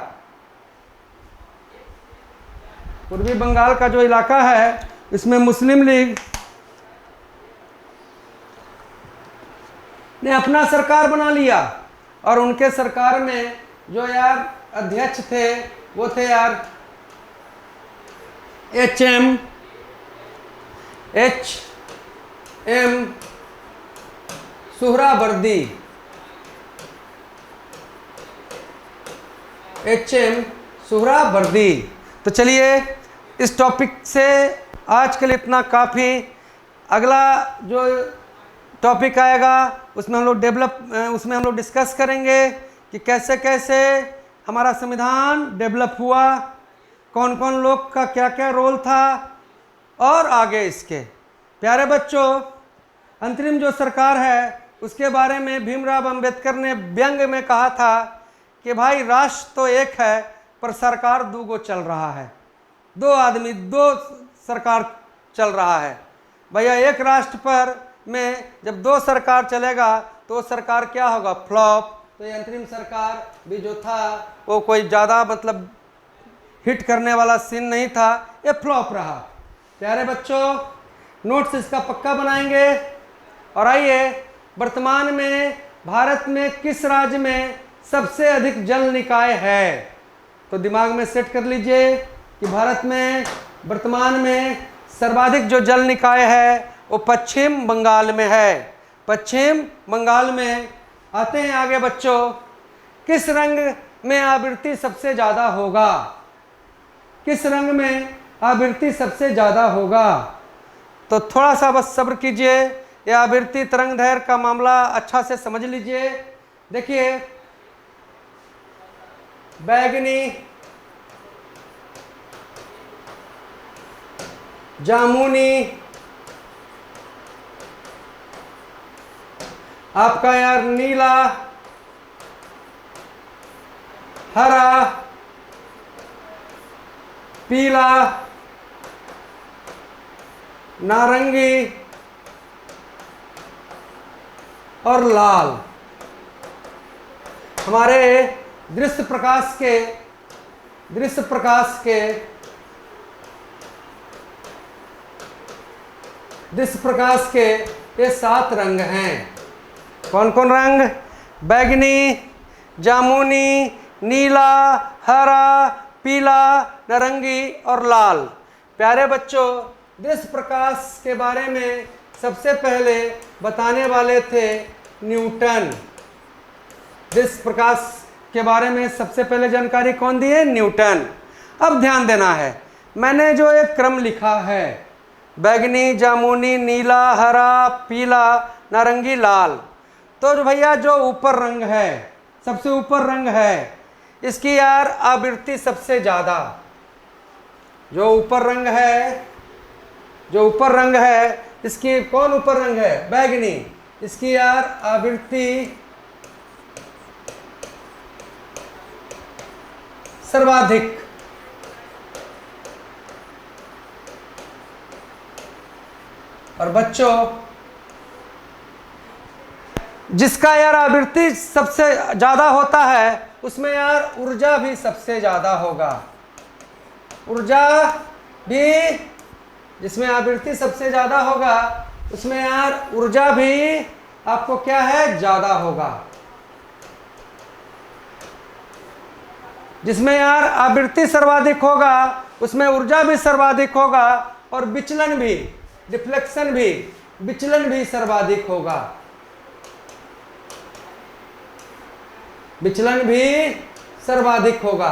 पूर्वी बंगाल का जो इलाका है इसमें मुस्लिम लीग ने अपना सरकार बना लिया। और उनके सरकार में जो यार अध्यक्ष थे वो थे यार एच.एम. सुहरावर्दी, एच.एम. सुहरावर्दी। तो चलिए इस टॉपिक से आज के लिए इतना काफ़ी। अगला जो टॉपिक आएगा उसमें हम लोग डिस्कस करेंगे कि कैसे कैसे हमारा संविधान डेवलप हुआ, कौन कौन लोग का क्या क्या रोल था, और आगे इसके। प्यारे बच्चों, अंतरिम जो सरकार है उसके बारे में भीमराव अंबेडकर ने व्यंग में कहा था कि भाई राष्ट्र तो एक है पर सरकार 2 गो चल रहा है, 2 आदमी 2 सरकार चल रहा है। भैया एक राष्ट्र पर में जब 2 सरकार चलेगा तो सरकार क्या होगा, फ्लॉप। तो ये अंतरिम सरकार भी जो था वो कोई ज़्यादा मतलब हिट करने वाला सीन नहीं था, ये फ्लॉप रहा। प्यारे बच्चों, नोट्स इसका पक्का बनाएंगे। और आइए, वर्तमान में भारत में किस राज्य में सबसे अधिक जल निकाय है, तो दिमाग में सेट कर लीजिए कि भारत में वर्तमान में सर्वाधिक जो जल निकाय है वो पश्चिम बंगाल में है। पश्चिम बंगाल में आते हैं आगे बच्चों, किस रंग में आवृत्ति सबसे ज़्यादा होगा, किस रंग में आवृत्ति सबसे ज़्यादा होगा। तो थोड़ा सा बस सब्र कीजिए, ये आवृत्ति तरंग दैर्घ्य का मामला अच्छा से समझ लीजिए। देखिए, बैगनी, जामुनी, आपका यार नीला, हरा, पीला, नारंगी और लाल हमारे दृश्य प्रकाश के ये 7 रंग हैं। कौन कौन रंग, बैगनी, जामुनी, नीला, हरा, पीला, नारंगी और लाल। प्यारे बच्चों, दृश्य प्रकाश के बारे में सबसे पहले बताने वाले थे न्यूटन। दृश्य प्रकाश के बारे में सबसे पहले जानकारी कौन दी है, न्यूटन। अब ध्यान देना है, मैंने जो एक क्रम लिखा है, बैगनी, जामुनी, नीला, हरा, पीला, नारंगी, लाल। तो जो भैया जो ऊपर रंग है, सबसे ऊपर रंग है, इसकी यार आवृत्ति सबसे ज़्यादा, जो ऊपर रंग है, जो ऊपर रंग है, इसकी कौन ऊपर रंग है? बैगनी। इसकी यार आवृत्ति सर्वाधिक। और बच्चों जिसका यार आवृत्ति सबसे ज्यादा होता है उसमें यार ऊर्जा भी सबसे ज्यादा होगा। ऊर्जा भी, जिसमें आवृत्ति सबसे ज्यादा होगा उसमें यार ऊर्जा भी आपको क्या है? ज्यादा होगा। जिसमें यार आवृत्ति सर्वाधिक होगा उसमें ऊर्जा भी सर्वाधिक होगा और विचलन भी, डिफ्लेक्शन भी, विचलन भी सर्वाधिक होगा। विचलन भी सर्वाधिक होगा।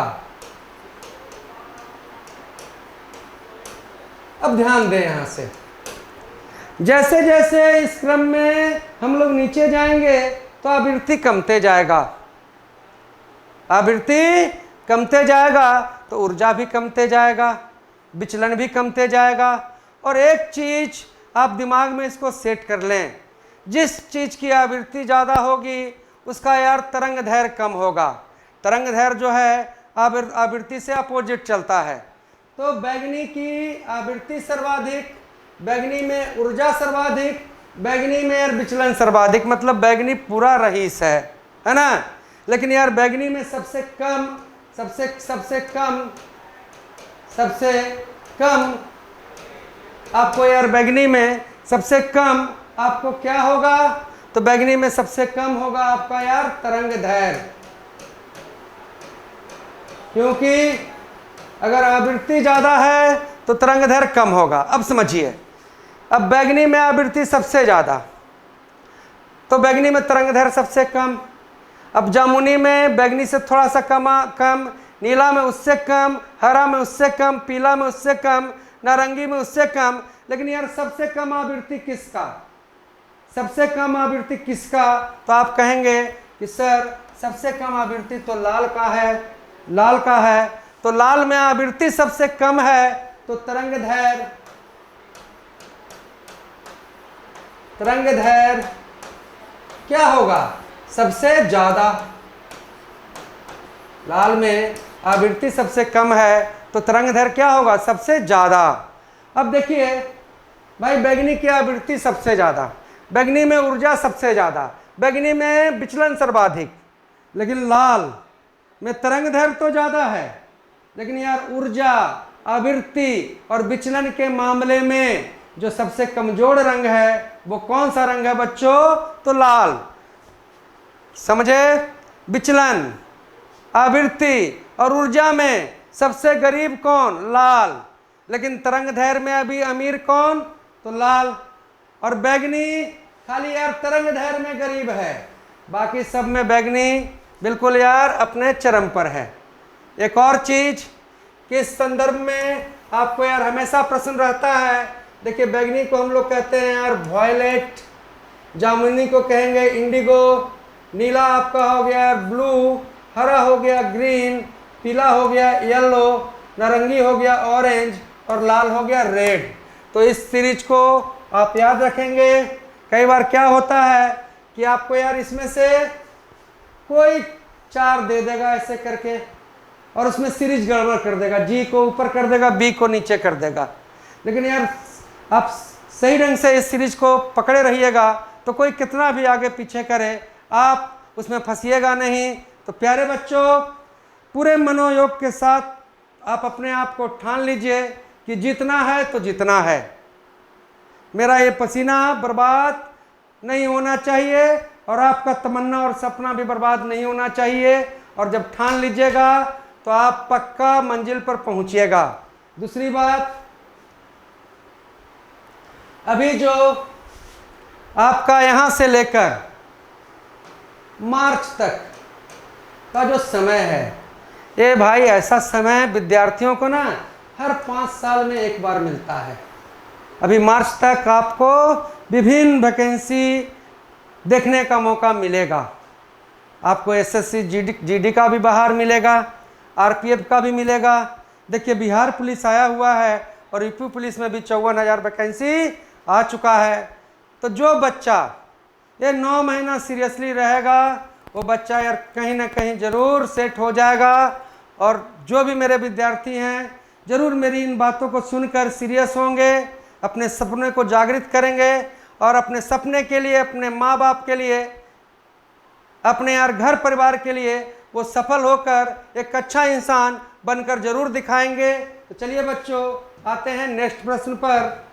अब ध्यान दें यहां से, जैसे जैसे इस क्रम में हम लोग नीचे जाएंगे तो आवृत्ति कमते जाएगा, आवृत्ति कमते जाएगा तो ऊर्जा भी कमते जाएगा, विचलन भी कमते जाएगा। और एक चीज आप दिमाग में इसको सेट कर लें, जिस चीज की आवृत्ति ज़्यादा होगी उसका यार तरंग दैर्घ्य कम होगा। तरंग दैर्घ्य जो है आवृत्ति से अपोजिट चलता है। तो बैगनी की आवृत्ति सर्वाधिक, बैगनी में ऊर्जा सर्वाधिक, बैगनी में यार विचलन सर्वाधिक, मतलब बैगनी पूरा रईस है ना। लेकिन यार बैगनी में सबसे कम, सबसे कम आपको यार बैगनी में सबसे कम आपको क्या होगा? तो बैगनी में सबसे कम होगा आपका यार तरंग दैर्घ्य, क्योंकि अगर आवृत्ति ज्यादा है तो तरंग दैर्घ्य कम होगा। अब समझिए, अब बैगनी में आवृत्ति सबसे ज्यादा तो बैगनी में तरंग दैर्घ्य सबसे कम। अब जामुनी में बैगनी से थोड़ा सा कम, नीला में उससे कम, हरा में उससे कम, पीला में उससे कम, नारंगी में उससे कम। लेकिन यार सबसे कम आवृत्ति किसका? सबसे कम आवृत्ति किसका? तो आप कहेंगे कि सर सबसे कम आवृत्ति तो लाल का है, लाल का है। तो लाल में आवृत्ति सबसे कम है तो तरंग दैर्घ्य क्या होगा? सबसे ज्यादा। लाल में आवृत्ति सबसे कम है तो तरंग दैर्घ्य क्या होगा? सबसे ज्यादा। अब देखिए भाई, बैगनी की आवृत्ति सबसे ज्यादा, बैगनी में ऊर्जा सबसे ज्यादा, बैगनी में विचलन सर्वाधिक, लेकिन लाल में तरंग दैर्घ्य तो ज्यादा है, लेकिन यार ऊर्जा, आवृत्ति और विचलन के मामले में जो सबसे कमजोर रंग है वो कौन सा रंग है बच्चों? तो लाल। समझे? विचलन, आवृत्ति और ऊर्जा में सबसे गरीब कौन? लाल। लेकिन तरंग दैर्घ्य में अभी अमीर कौन? तो लाल। और बैगनी खाली यार तरंग दैर्घ्य में गरीब है, बाकी सब में बैगनी बिल्कुल यार अपने चरम पर है। एक और चीज कि इस संदर्भ में आपको यार हमेशा प्रश्न रहता है, देखिए बैगनी को हम लोग कहते हैं यार वॉयलेट, जामुनी को कहेंगे इंडिगो, नीला आपका हो गया ब्लू, हरा हो गया ग्रीन, पीला हो गया येलो, नारंगी हो गया ऑरेंज और लाल हो गया रेड। तो इस सीरीज को आप याद रखेंगे। कई बार क्या होता है कि आपको यार इसमें से कोई 4 दे देगा ऐसे करके और उसमें सीरीज गड़बड़ कर देगा, जी को ऊपर कर देगा, बी को नीचे कर देगा। लेकिन यार आप सही ढंग से इस सीरीज को पकड़े रहिएगा तो कोई कितना भी आगे पीछे करे आप उसमें फंसिएगा नहीं। तो प्यारे बच्चों, पूरे मनोयोग के साथ आप अपने आप को ठान लीजिए कि जीतना है तो जीतना है। मेरा ये पसीना बर्बाद नहीं होना चाहिए और आपका तमन्ना और सपना भी बर्बाद नहीं होना चाहिए। और जब ठान लीजिएगा तो आप पक्का मंजिल पर पहुंचिएगा। दूसरी बात, अभी जो आपका यहाँ से लेकर मार्च तक का जो समय है, ये भाई ऐसा समय विद्यार्थियों को ना हर 5 साल में एक बार मिलता है। अभी मार्च तक आपको विभिन्न वैकेंसी देखने का मौका मिलेगा। आपको एसएससी जीडी का भी बाहर मिलेगा, आरपीएफ का भी मिलेगा। देखिए बिहार पुलिस आया हुआ है और यूपी पुलिस में भी 54,000 वैकेंसी आ चुका है। तो जो बच्चा ये 9 महीना सीरियसली रहेगा वो बच्चा यार कहीं ना कहीं ज़रूर सेट हो जाएगा। और जो भी मेरे विद्यार्थी हैं ज़रूर मेरी इन बातों को सुनकर सीरियस होंगे, अपने सपने को जागृत करेंगे और अपने सपने के लिए, अपने माँ बाप के लिए, अपने यार घर परिवार के लिए वो सफल होकर एक अच्छा इंसान बनकर जरूर दिखाएंगे। तो चलिए बच्चों आते हैं नेक्स्ट प्रश्न पर।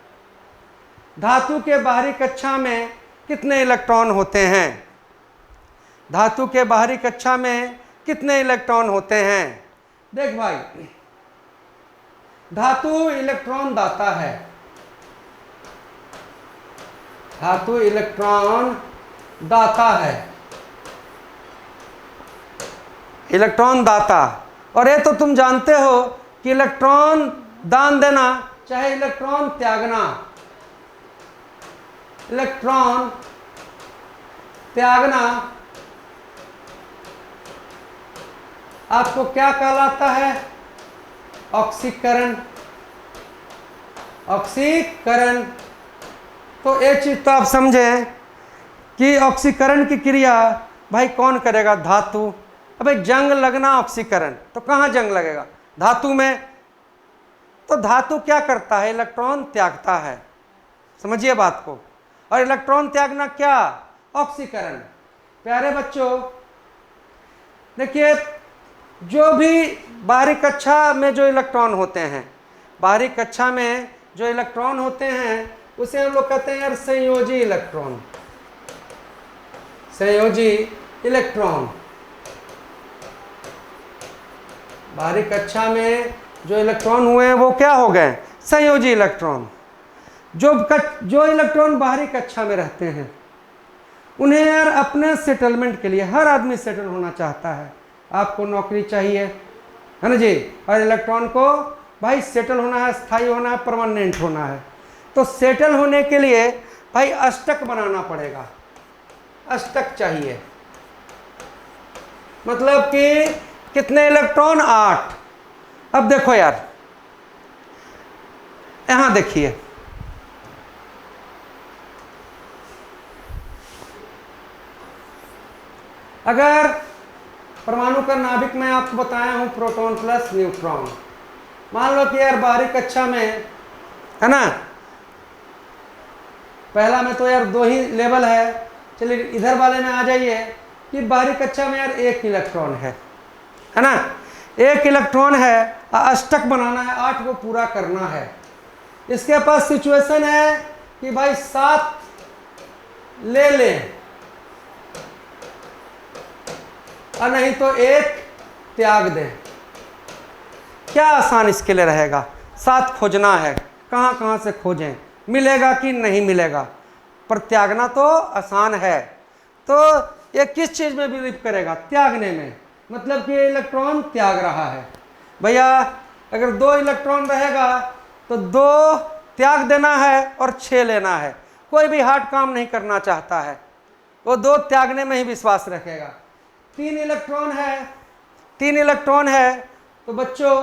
धातु के बाहरी कक्षा में कितने इलेक्ट्रॉन होते हैं? धातु के बाहरी कक्षा में कितने इलेक्ट्रॉन होते हैं? देख भाई, धातु इलेक्ट्रॉन दाता है, धातु इलेक्ट्रॉन दाता है, इलेक्ट्रॉन दाता। और ये तो तुम जानते हो कि इलेक्ट्रॉन दान देना चाहे इलेक्ट्रॉन त्यागना, इलेक्ट्रॉन त्यागना आपको क्या कहलाता है? ऑक्सीकरण, ऑक्सीकरण। तो ये चीज तो आप समझें कि ऑक्सीकरण की क्रिया भाई कौन करेगा? धातु। अबे जंग लगना ऑक्सीकरण, तो कहाँ जंग लगेगा? धातु में। तो धातु क्या करता है? इलेक्ट्रॉन त्यागता है, समझिए बात को। और इलेक्ट्रॉन त्यागना क्या? ऑक्सीकरण। प्यारे बच्चों देखिए, जो भी बाहरी कक्षा में जो इलेक्ट्रॉन होते हैं, बाहरी कक्षा में जो इलेक्ट्रॉन होते हैं उसे हम लोग कहते हैं यार संयोजी इलेक्ट्रॉन, संयोजी इलेक्ट्रॉन। बाहरी कक्षा में जो इलेक्ट्रॉन हुए हैं वो क्या हो गए? संयोजी इलेक्ट्रॉन। जो इलेक्ट्रॉन बाहरी कक्षा में रहते हैं उन्हें यार अपने सेटलमेंट के लिए, हर आदमी सेटल होना चाहता है, आपको नौकरी चाहिए है ना जी, और इलेक्ट्रॉन को भाई सेटल होना है, स्थायी होना है, परमानेंट होना है। तो सेटल होने के लिए भाई अष्टक बनाना पड़ेगा, अष्टक चाहिए। मतलब कि कितने इलेक्ट्रॉन? 8। अब देखो यार, यहां देखिए, अगर परमाणु का नाभिक मैं आपको बताया हूं प्रोटॉन प्लस न्यूट्रॉन। मान लो कि यार बाहरी कक्षा में है ना, पहला में तो यार 2 ही लेवल है, चलिए इधर वाले में आ जाइए कि बाहरी कक्षा में यार 1 इलेक्ट्रॉन है ना, 1 इलेक्ट्रॉन है, अष्टक बनाना है, 8 को पूरा करना है। इसके पास सिचुएशन है कि भाई 7 ले लें और नहीं तो 1 त्याग दें। क्या आसान इसके लिए रहेगा? 7 खोजना है, कहाँ कहाँ से खोजें, मिलेगा कि नहीं मिलेगा, पर त्यागना तो आसान है। तो ये किस चीज़ में बिलीव करेगा? त्यागने में। मतलब कि इलेक्ट्रॉन त्याग रहा है। भैया अगर 2 इलेक्ट्रॉन रहेगा तो 2 त्याग देना है और 6 लेना है। कोई भी हार्ड काम नहीं करना चाहता है, वो 2 त्यागने में ही विश्वास रखेगा। 3 इलेक्ट्रॉन है, 3 इलेक्ट्रॉन है तो बच्चों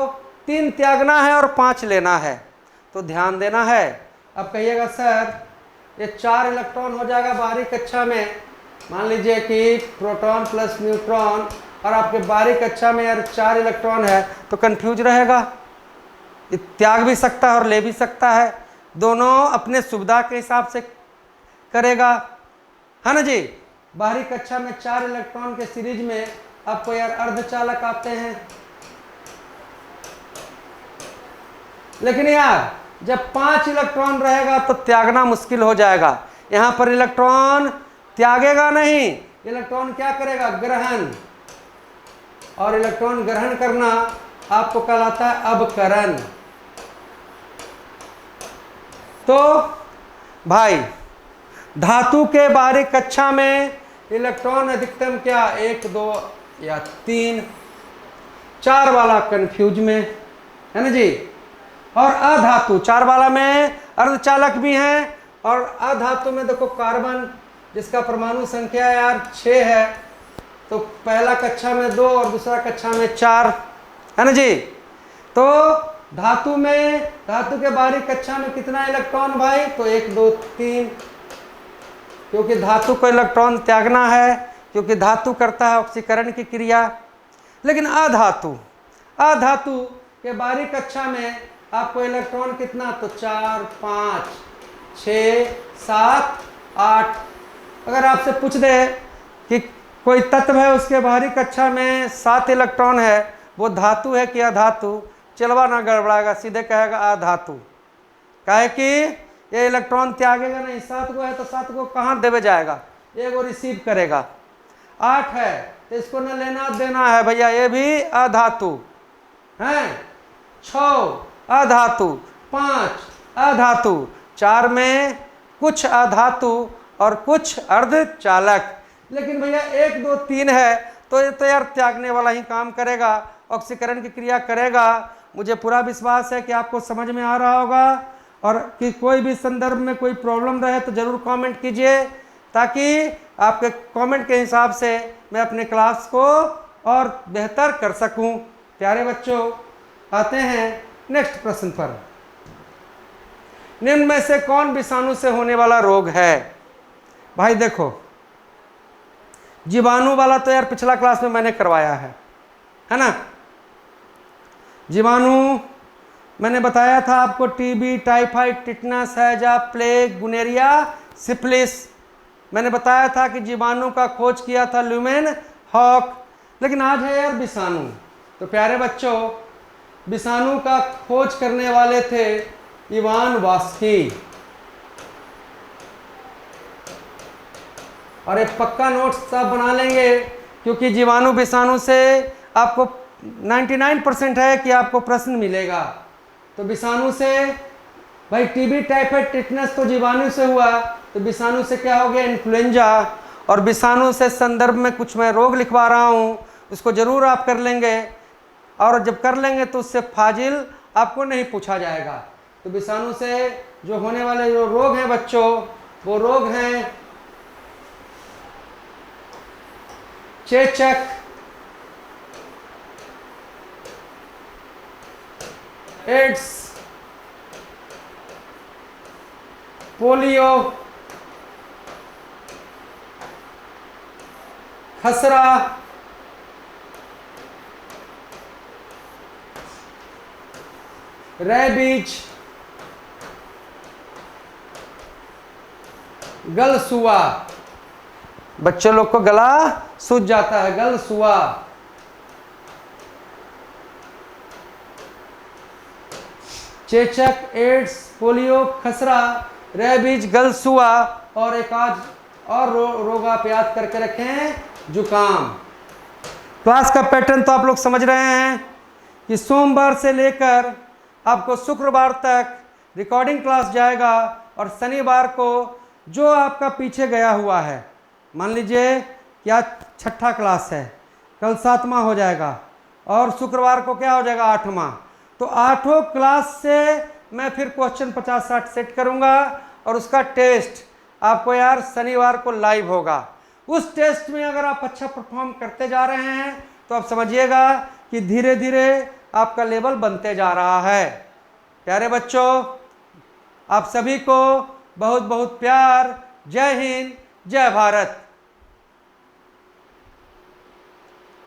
3 त्यागना है और 5 लेना है। तो ध्यान देना है। अब कहिएगा सर ये 4 इलेक्ट्रॉन हो जाएगा बाहरी कक्षा में, मान लीजिए कि प्रोटॉन प्लस न्यूट्रॉन, और आपके बाहरी कक्षा में यार 4 इलेक्ट्रॉन है, तो कंफ्यूज रहेगा। ये त्याग भी सकता है और ले भी सकता है, दोनों अपने सुविधा के हिसाब से करेगा, है ना जी। बाहरी कक्षा में 4 इलेक्ट्रॉन के सीरीज में आपको यार अर्धचालक आते हैं, लेकिन यार जब 5 इलेक्ट्रॉन रहेगा तो त्यागना मुश्किल हो जाएगा। यहाँ पर इलेक्ट्रॉन त्यागेगा नहीं, इलेक्ट्रॉन क्या करेगा? ग्रहण। और इलेक्ट्रॉन ग्रहण करना आपको कहलाता है अवकरण। तो भाई धातु के बाहरी कक्षा में इलेक्ट्रॉन अधिकतम क्या? 1, 2 या 3, 4 वाला कंफ्यूज में, है ना जी। और अधातु 4 वाला में अर्धचालक भी हैं, और अधातु में देखो कार्बन, जिसका परमाणु संख्या यार 6 है, तो पहला कक्षा में 2 और दूसरा कक्षा में 4 है ना जी। तो धातु के बाहरी कक्षा में कितना इलेक्ट्रॉन भाई, तो 1 2 3, क्योंकि धातु को इलेक्ट्रॉन त्यागना है, क्योंकि धातु करता है ऑक्सीकरण की क्रिया। लेकिन अधातु के बाहरी कक्षा में आपको इलेक्ट्रॉन कितना, तो 4 5 6 7 8। अगर आपसे पूछ दे कि कोई तत्व है उसके बाहरी कक्षा में 7 इलेक्ट्रॉन है, वो धातु है कि अधातु, चलवा ना गड़बड़ाएगा, सीधे कहेगा अधातु। काहे कि ये इलेक्ट्रॉन त्यागेगा नहीं, 7 को है तो 7 को कहाँ देवे जाएगा, एक वो रिसीव करेगा। 8 है तो इसको न लेना देना है भैया, ये भी अधातु है। 6 अधातु, 5 अधातु, 4 में कुछ अधातु और कुछ अर्धचालक। लेकिन भैया 1 2 3 है तो ये तो यार त्यागने वाला ही काम करेगा, ऑक्सीकरण की क्रिया करेगा। मुझे पूरा विश्वास है कि आपको समझ में आ रहा होगा, और कि कोई भी संदर्भ में कोई प्रॉब्लम रहे तो ज़रूर कमेंट कीजिए, ताकि आपके कमेंट के हिसाब से मैं अपने क्लास को और बेहतर कर सकूं। प्यारे बच्चों, आते हैं नेक्स्ट प्रश्न पर। निम्न में से कौन विषाणु से होने वाला रोग है? भाई देखो, जीवाणु वाला तो यार पिछला क्लास में मैंने करवाया है ना। जीवाणु मैंने बताया था आपको, टीबी, टाइफाइड, टिटनस, हैजा, प्लेग, गुनेरिया, सिफिलिस। मैंने बताया था कि जीवाणु का खोज किया था ल्यूमेन हॉक। लेकिन आज है यार विषाणु। तो प्यारे बच्चों, विषाणु का खोज करने वाले थे इवान वास्की। और एक पक्का नोट्स सब बना लेंगे, क्योंकि जीवाणु विषाणु से आपको 99% है कि आपको प्रश्न मिलेगा। तो विषाणु से भाई टीबी, टाइफाइड, टिटनस तो जीवाणु से हुआ, तो विषाणु से क्या हो गया, इन्फ्लुएंजा। और विषाणु से संदर्भ में कुछ मैं रोग लिखवा रहा हूँ, उसको जरूर आप कर लेंगे, और जब कर लेंगे तो उससे फाजिल आपको नहीं पूछा जाएगा। तो विषाणु से जो होने वाले जो रोग हैं बच्चों, वो रोग हैं चेचक, एड्स, पोलियो, खसरा, रेबीज, गलसुआ। बच्चे लोग को गला सूज जाता है, गलसुआ। चेचक, एड्स, पोलियो, खसरा, रेबीज, गलसुआ, और एक आज और रोग आप याद करके रखें, जुकाम। क्लास का पैटर्न तो आप लोग समझ रहे हैं कि सोमवार से लेकर आपको शुक्रवार तक रिकॉर्डिंग क्लास जाएगा, और शनिवार को जो आपका पीछे गया हुआ है, मान लीजिए क्या 6ठा क्लास है, कल 7वां हो जाएगा, और शुक्रवार को क्या हो जाएगा, 8वां। तो 8 क्लास से मैं फिर क्वेश्चन 50-60 सेट करूंगा, और उसका टेस्ट आपको यार शनिवार को लाइव होगा। उस टेस्ट में अगर आप अच्छा परफॉर्म करते जा रहे हैं तो आप समझिएगा कि धीरे धीरे आपका लेवल बनते जा रहा है। प्यारे बच्चों, आप सभी को बहुत बहुत प्यार। जय हिंद, जय भारत।